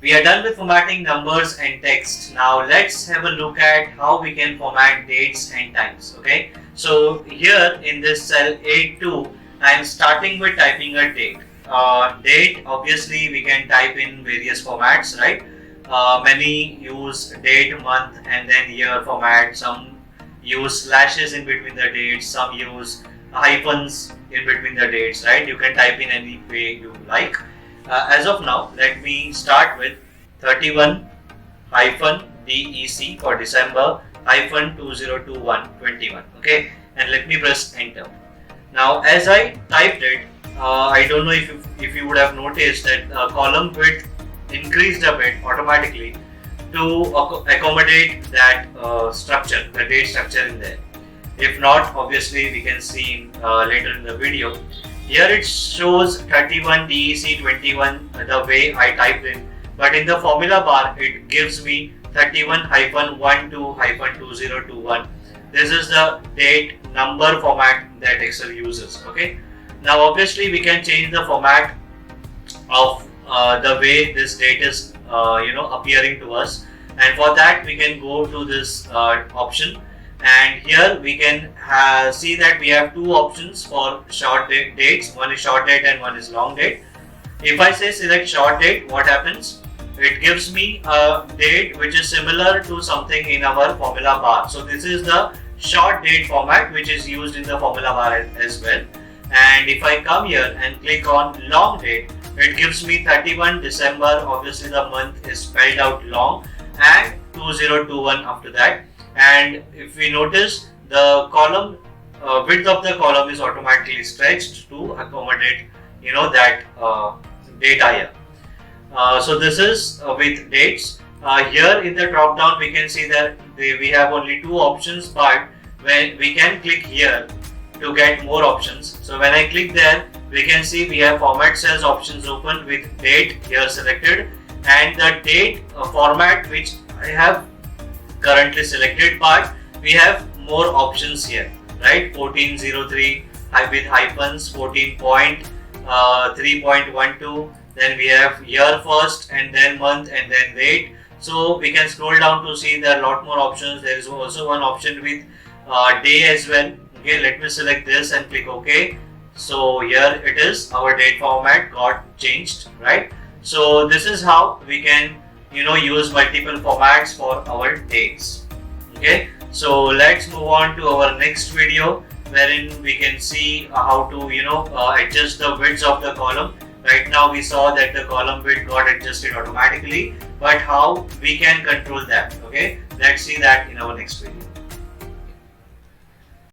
We are done with formatting numbers and text. Now let's have a look at how we can format dates and times. Okay, so here in this cell A2, I am starting with typing a date. Date, obviously we can type in various formats, right? Many use date, month and then year format. Some use slashes in between the dates. Some use hyphens in between the dates, right? You can type in any way you like. As of now, let me start with 31 hyphen DEC for December hyphen 2021-21. Okay, and let me press enter. Now, as I typed it, I don't know if you would have noticed that column width increased a bit automatically to accommodate that structure, the date structure in there. If not, obviously we can see later in the video. Here it shows 31 DEC 21 the way I typed in, but in the formula bar it gives me 31-12-2021. This is the date number format that Excel uses. Okay. Now obviously we can change the format of the way this date is appearing to us, and for that we can go to this option. And here we can see that we have two options for short dates. One is short date and one is long date. If I say select short date, what happens? It gives me a date which is similar to something in our formula bar. So this is the short date format which is used in the formula bar as well. And if I come here and click on long date, it gives me 31 December. Obviously the month is spelled out long, and 2021 after that. And if we notice, the column width of the column is automatically stretched to accommodate that data here. So this is with dates. Here in the drop down we can see that we have only two options, but when we can click here to get more options. So when I click there, we can see we have format cells options open with date here selected, and the date format which I have currently selected, but we have more options here, right? 1403 with hyphens, 14.3.12, then we have year first and then month and then date. So we can scroll down to see there are a lot more options. There is also one option with day as well. Okay, let me select this and click OK. So here it is, our date format got changed, right? So this is how we can use multiple formats for our dates. Okay, so let's move on to our next video, wherein we can see how to adjust the widths of the column. Right now we saw that the column width got adjusted automatically, but how we can control that. Okay, let's see that in our next video.